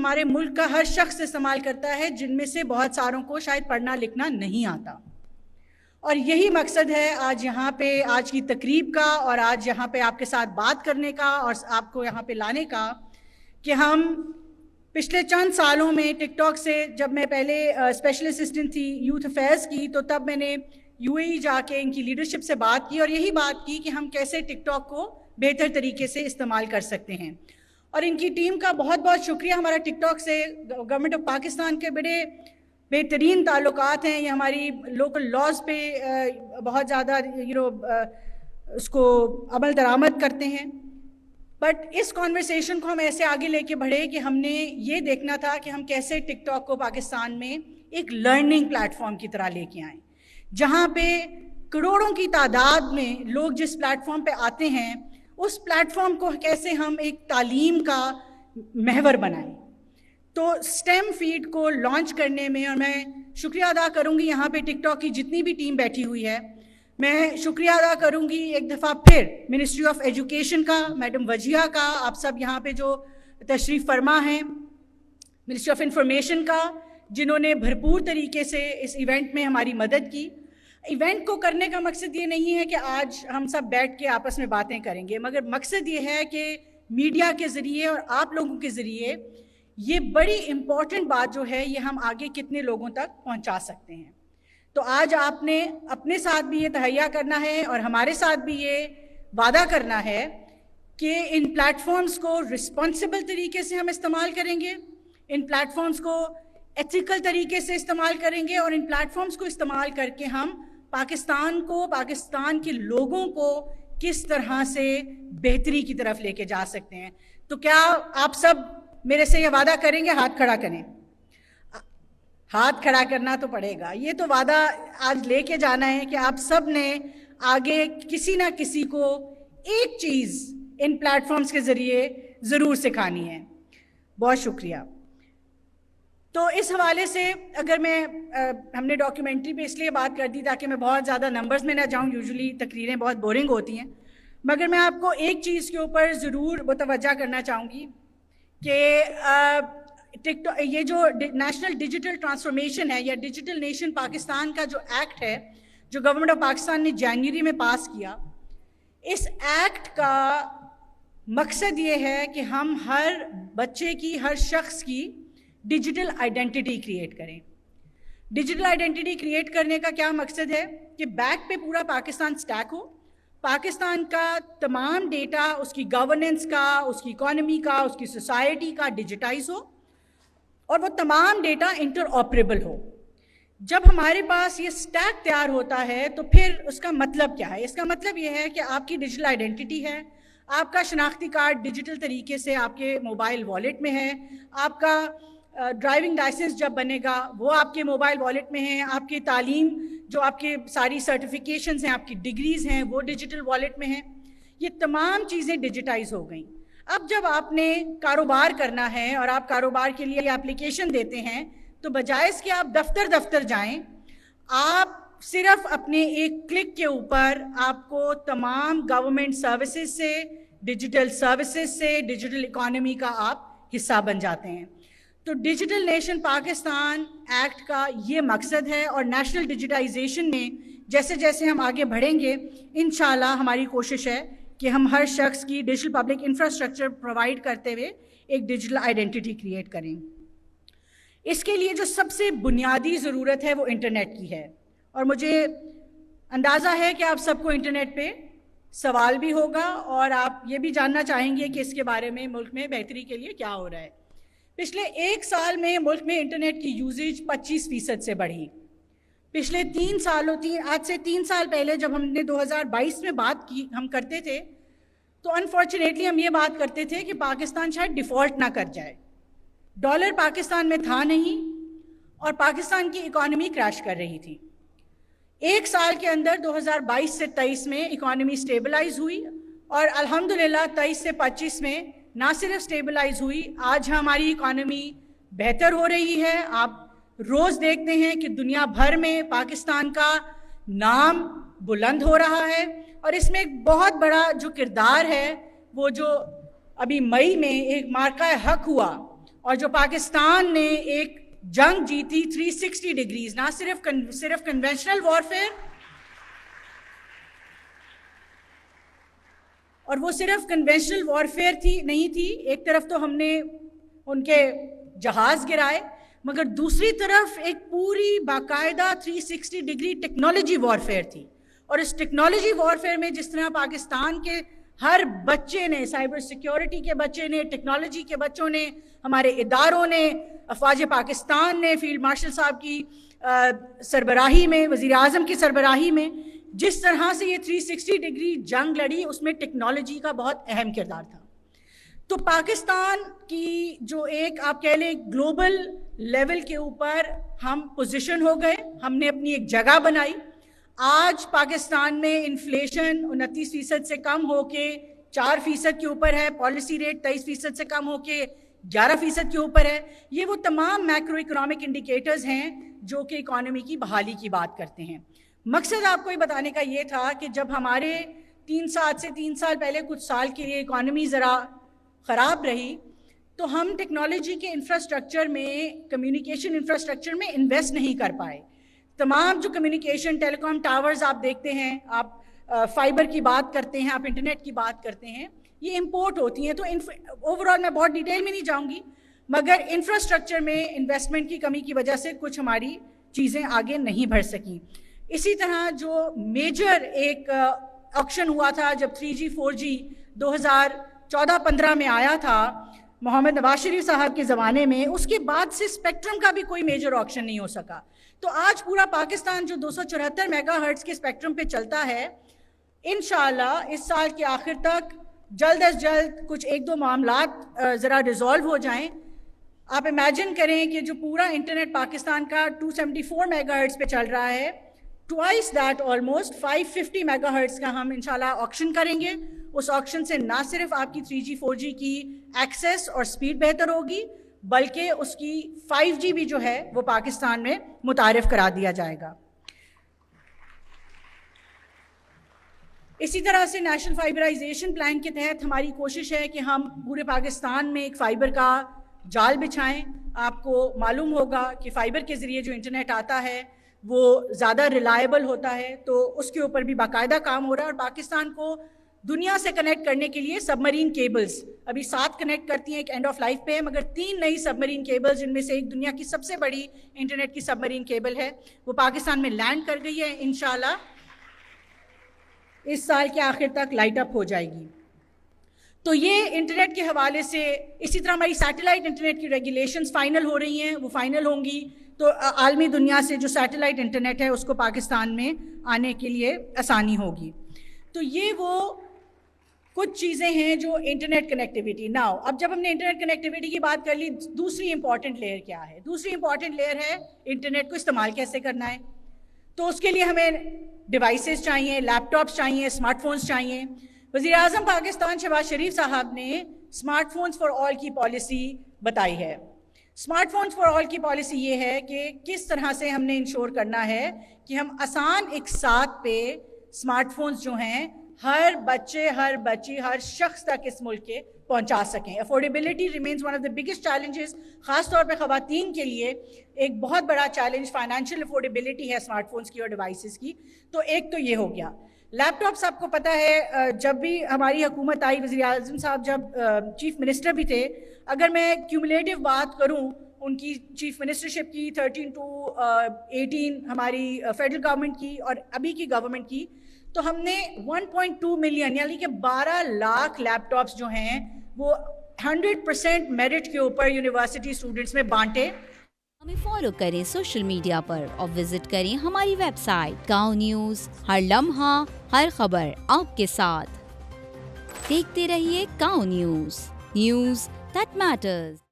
ہمارے ملک کا ہر شخص استعمال کرتا ہے، جن میں سے بہت ساروں کو شاید پڑھنا لکھنا نہیں آتا. اور یہی مقصد ہے آج یہاں پہ آج کی تقریب کا، اور آج یہاں پہ آپ کے ساتھ بات کرنے کا اور آپ کو یہاں پہ لانے کا، کہ ہم پچھلے چند سالوں میں ٹک ٹاک سے، جب میں پہلے اسپیشل اسسٹنٹ تھی یوتھ افیئرس کی، تو تب میں نے UAE جا کے ان کی لیڈرشپ سے بات کی اور یہی بات کی کہ ہم کیسے ٹک ٹاک کو بہتر طریقے سے استعمال کر سکتے ہیں. اور ان کی ٹیم کا بہت بہت شکریہ. ہمارا ٹک ٹاک سے گورنمنٹ آف پاکستان کے بڑے بہترین تعلقات ہیں. یہ ہماری لوکل لاز پہ بہت زیادہ اس کو عمل درآمد کرتے ہیں. بٹ اس کانورسیشن کو ہم ایسے آگے لے کے بڑھے کہ ہم نے یہ دیکھنا تھا کہ ہم کیسے ٹک ٹاک کو پاکستان میں ایک لرننگ پلیٹ فارم کی طرح لے کے آئیں، جہاں پہ کروڑوں کی تعداد میں لوگ جس پلیٹ فارم پہ آتے ہیں، اس پلیٹ فارم کو کیسے ہم ایک تعلیم کا محور بنائیں. تو اسٹیم فیڈ کو لانچ کرنے میں، اور میں شکریہ ادا کروں گی یہاں پہ ٹک ٹاک کی جتنی بھی ٹیم بیٹھی ہوئی ہے، میں شکریہ ادا کروں گی ایک دفعہ پھر منسٹری آف ایجوکیشن کا، میڈم وجیہہ کا، آپ سب یہاں پہ جو تشریف فرما ہیں، منسٹری آف انفارمیشن کا، جنہوں نے بھرپور طریقے سے اس ایونٹ میں ہماری مدد کی. ایونٹ کو کرنے کا مقصد یہ نہیں ہے کہ آج ہم سب بیٹھ کے آپس میں باتیں کریں گے، مگر مقصد یہ ہے کہ میڈیا کے ذریعے اور آپ لوگوں کے ذریعے یہ بڑی امپورٹنٹ بات جو ہے یہ ہم آگے کتنے لوگوں تک پہنچا سکتے ہیں. تو آج آپ نے اپنے ساتھ بھی یہ تہیا کرنا ہے اور ہمارے ساتھ بھی یہ وعدہ کرنا ہے کہ ان پلیٹ فارمز کو رسپانسبل طریقے سے ہم استعمال کریں گے، ان پلیٹ فارمز کو ایتھیکل طریقے سے استعمال کریں گے، اور ان پلیٹ فارمز کو استعمال کر کے ہم پاکستان کو، پاکستان کے لوگوں کو کس طرح سے بہتری کی طرف لے کے جا سکتے ہیں. تو کیا آپ سب میرے سے یہ وعدہ کریں گے؟ ہاتھ کھڑا کریں. ہاتھ کھڑا کرنا تو پڑے گا. یہ تو وعدہ آج لے کے جانا ہے کہ آپ سب نے آگے کسی نہ کسی کو ایک چیز ان پلیٹ فارمز کے ذریعے ضرور سکھانی ہے. بہت شکریہ. تو اس حوالے سے اگر ہم نے ڈاکیومنٹری پہ اس لیے بات کر دی تاکہ میں بہت زیادہ نمبرز میں نہ جاؤں، یوزلی تقریریں بہت بورنگ ہوتی ہیں، مگر میں آپ کو ایک چیز کے اوپر ضرور متوجہ کرنا چاہوں گی کہ یہ جو نیشنل ڈیجیٹل ٹرانسفارمیشن ہے یا ڈیجیٹل نیشن پاکستان کا جو ایکٹ ہے، جو گورنمنٹ آف پاکستان نے جنوری میں پاس کیا، اس ایکٹ کا مقصد یہ ہے کہ ہم ہر بچے کی، ہر شخص کی ڈیجیٹل آئیڈینٹی کریٹ کریں. ڈیجیٹل آئیڈینٹی کریٹ کرنے کا کیا مقصد ہے کہ بیک پہ پورا پاکستان سٹیک ہو، پاکستان کا تمام ڈیٹا، اس کی گورننس کا، اس کی اکانومی کا، اس کی سوسائٹی کا ڈیجیٹائز ہو، اور وہ تمام ڈیٹا انٹر آپریبل ہو. جب ہمارے پاس یہ سٹیک تیار ہوتا ہے تو پھر اس کا مطلب کیا ہے؟ اس کا مطلب یہ ہے کہ آپ کی ڈیجیٹل آئیڈینٹی ہے، آپ کا شناختی کارڈ ڈیجیٹل طریقے سے آپ کے موبائل والیٹ میں ہے، آپ کا ڈرائیونگ لائسنس جب بنے گا وہ آپ کے موبائل والیٹ میں ہے، آپ کی تعلیم جو آپ کے ساری سرٹیفیکیشنز ہیں، آپ کی ڈگریز ہیں، وہ ڈیجیٹل والیٹ میں ہیں. یہ تمام چیزیں ڈیجیٹائز ہو گئیں. اب جب آپ نے کاروبار کرنا ہے اور آپ کاروبار کے لیے اپلیکیشن دیتے ہیں، تو بجائے اس کے آپ دفتر جائیں، آپ صرف اپنے ایک کلک کے اوپر آپ کو تمام گورنمنٹ سروسز سے، ڈیجیٹل سروسز سے، ڈیجیٹل اکانومی کا آپ حصہ بن جاتے ہیں. تو ڈیجیٹل نیشن پاکستان ایکٹ کا یہ مقصد ہے، اور نیشنل ڈیجیٹائزیشن میں جیسے جیسے ہم آگے بڑھیں گے، انشاءاللہ ہماری کوشش ہے کہ ہم ہر شخص کی ڈیجیٹل پبلک انفراسٹرکچر پرووائڈ کرتے ہوئے ایک ڈیجیٹل آئیڈینٹی کریٹ کریں. اس کے لیے جو سب سے بنیادی ضرورت ہے وہ انٹرنیٹ کی ہے، اور مجھے اندازہ ہے کہ آپ سب کو انٹرنیٹ پہ سوال بھی ہوگا اور آپ یہ بھی جاننا چاہیں گے کہ اس کے بارے میں ملک میں بہتری کے لیے کیا ہو رہا ہے. پچھلے ایک سال میں ملک میں انٹرنیٹ کی یوزیج 25% سے بڑھی. پچھلے 3 سالوں آج سے 3 سال پہلے جب ہم نے 2022 میں بات کی ہم کرتے تھے، تو انفارچونیٹلی ہم یہ بات کرتے تھے کہ پاکستان شاید ڈیفالٹ نہ کر جائے. ڈالر پاکستان میں تھا نہیں اور پاکستان کی اکانومی کریش کر رہی تھی. ایک سال کے اندر 2022 سے 23 میں اکانومی سٹیبلائز ہوئی، اور الحمدللہ 23 سے 25 میں نہ صرف سٹیبلائز ہوئی، آج ہماری اکانومی بہتر ہو رہی ہے. آپ روز دیکھتے ہیں کہ دنیا بھر میں پاکستان کا نام بلند ہو رہا ہے، اور اس میں ایک بہت بڑا جو کردار ہے، وہ جو ابھی مئی میں ایک مارکہ حق ہوا، اور جو پاکستان نے ایک جنگ جیتی 360 ڈگریز، نہ صرف کنونشنل وارفیئر، اور وہ صرف کنونشنل وارفیئر نہیں تھی، ایک طرف تو ہم نے ان کے جہاز گرائے، مگر دوسری طرف ایک پوری باقاعدہ 360 ڈگری ٹیکنالوجی وارفیئر تھی. اور اس ٹیکنالوجی وارفیئر میں جس طرح پاکستان کے ہر بچے نے، سائبر سیکیورٹی کے بچے نے، ٹیکنالوجی کے بچوں نے، ہمارے اداروں نے، افواج پاکستان نے فیلڈ مارشل صاحب کی سربراہی میں، وزیر اعظم کی سربراہی میں جس طرح سے یہ 360 ڈگری جنگ لڑی، اس میں ٹیکنالوجی کا بہت اہم کردار تھا. تو پاکستان کی جو ایک آپ کہہ لیں گلوبل لیول کے اوپر ہم پوزیشن ہو گئے، ہم نے اپنی ایک جگہ بنائی. آج پاکستان میں انفلیشن 29% سے کم ہو کے 4% کے اوپر ہے، پالیسی ریٹ 23% سے کم ہو کے 11% کے اوپر ہے. یہ وہ تمام میکرو اکنامک انڈیکیٹرز ہیں جو کہ اکانومی کی بحالی کی بات کرتے ہیں. مقصد آپ کو یہ بتانے کا یہ تھا کہ جب ہمارے 3 سال پہلے کچھ سال کے لیے اکانومی ذرا خراب رہی تو ہم ٹیکنالوجی کے انفراسٹرکچر میں، کمیونیکیشن انفراسٹرکچر میں انویسٹ نہیں کر پائے. تمام جو کمیونیکیشن ٹیلی کام ٹاورز آپ دیکھتے ہیں، آپ فائبر کی بات کرتے ہیں، آپ انٹرنیٹ کی بات کرتے ہیں، یہ امپورٹ ہوتی ہیں. تو اوورآل میں بہت ڈیٹیل میں نہیں جاؤں گی، مگر انفراسٹرکچر میں انویسٹمنٹ کی کمی کی وجہ سے کچھ ہماری چیزیں آگے نہیں بڑھ سکیں. اسی طرح جو میجر ایک آکشن ہوا تھا جب 3G 4G 2014-15 میں آیا تھا محمد نواز شریف صاحب کے زمانے میں، اس کے بعد سے اسپیکٹرم کا بھی کوئی میجر آکشن نہیں ہو سکا. تو آج پورا پاکستان جو 274 میگا ہرٹز کے اسپیکٹرم پہ چلتا ہے، انشاءاللہ اس سال کے آخر تک جلد از جلد کچھ 1-2 معاملات ذرا ریزالو ہو جائیں. آپ امیجن کریں کہ جو پورا انٹرنیٹ پاکستان کا 274 میگا ہرٹز پہ چل رہا ہے، twice that almost 550 mega hertz کا ہم انشاءاللہ آکشن کریں گے. اس آکشن سے نہ صرف آپ کی 3G 4G کی ایکسیس اور سپیڈ بہتر ہوگی، بلکہ اس کی 5G بھی جو ہے وہ پاکستان میں متعارف کرا دیا جائے گا. اسی طرح سے نیشنل فائبرائزیشن پلان کے تحت ہماری کوشش ہے کہ ہم پورے پاکستان میں ایک فائبر کا جال بچھائیں. آپ کو معلوم ہوگا کہ فائبر کے ذریعے جو انٹرنیٹ آتا ہے وہ زیادہ ریلائبل ہوتا ہے، تو اس کے اوپر بھی باقاعدہ کام ہو رہا ہے. اور پاکستان کو دنیا سے کنیکٹ کرنے کے لیے سب مرین کیبلز ابھی 7 کنیکٹ کرتی ہیں، ایک اینڈ آف لائف پہ ہے، مگر 3 نئی سب مرین کیبلز، جن میں سے ایک دنیا کی سب سے بڑی انٹرنیٹ کی سب مرین کیبل ہے، وہ پاکستان میں لینڈ کر گئی ہے. انشاءاللہ اس سال کے آخر تک لائٹ اپ ہو جائے گی. تو یہ انٹرنیٹ کے حوالے سے، اسی طرح ہماری سیٹلائٹ انٹرنیٹ کی ریگولیشنز فائنل ہو رہی ہیں، وہ فائنل ہوں گی تو عالمی دنیا سے جو سیٹلائٹ انٹرنیٹ ہے اس کو پاکستان میں آنے کے لیے آسانی ہوگی. تو یہ وہ کچھ چیزیں ہیں جو انٹرنیٹ کنیکٹیوٹی. ناؤ اب جب ہم نے انٹرنیٹ کنیکٹیوٹی کی بات کر لی، دوسری امپورٹنٹ لیئر کیا ہے؟ دوسری امپورٹنٹ لیئر ہے انٹرنیٹ کو استعمال کیسے کرنا ہے. تو اس کے لیے ہمیں ڈیوائسز چاہیے، لیپ ٹاپس چاہیے، اسمارٹ فونز چاہیے. وزیر اعظم پاکستان شہباز شریف صاحب نے اسمارٹ فونز فار آل کی پالیسی بتائی ہے. اسمارٹ فونز فار آل کی پالیسی یہ ہے کہ کس طرح سے ہم نے انشور کرنا ہے کہ ہم آسان اقساط پہ اسمارٹ فونز جو ہیں ہر بچے، ہر بچی، ہر شخص تک اس ملک کے پہنچا سکیں. Affordability remains one of the biggest challenges. خاص طور پہ خواتین کے لیے ایک بہت بڑا چیلنج فائنینشیل افورڈیبلٹی ہے اسمارٹ فونز کی اور ڈیوائسز کی. تو ایک تو یہ ہو گیا. لیپ ٹاپس آپ کو پتہ ہے جب بھی ہماری حکومت آئی، وزیر اعظم صاحب جب چیف منسٹر بھی تھے، اگر میں کیومولیٹو بات کروں ان کی چیف منسٹرشپ کی 13 to 18 ہماری فیڈرل گورنمنٹ کی اور ابھی کی گورنمنٹ کی، تو ہم نے 1.2 ملین یعنی کہ 12 لاکھ لیپ ٹاپس جو ہیں وہ 100% میرٹ کے اوپر یونیورسٹی اسٹوڈنٹس میں بانٹے. ہمیں فالو کریں سوشل میڈیا پر اور وزٹ کریں ہماری ویب سائٹ گاؤں نیوز. ہر لمحہ، ہر خبر آپ کے ساتھ. دیکھتے رہیے گاؤں نیوز دیٹ میٹرز.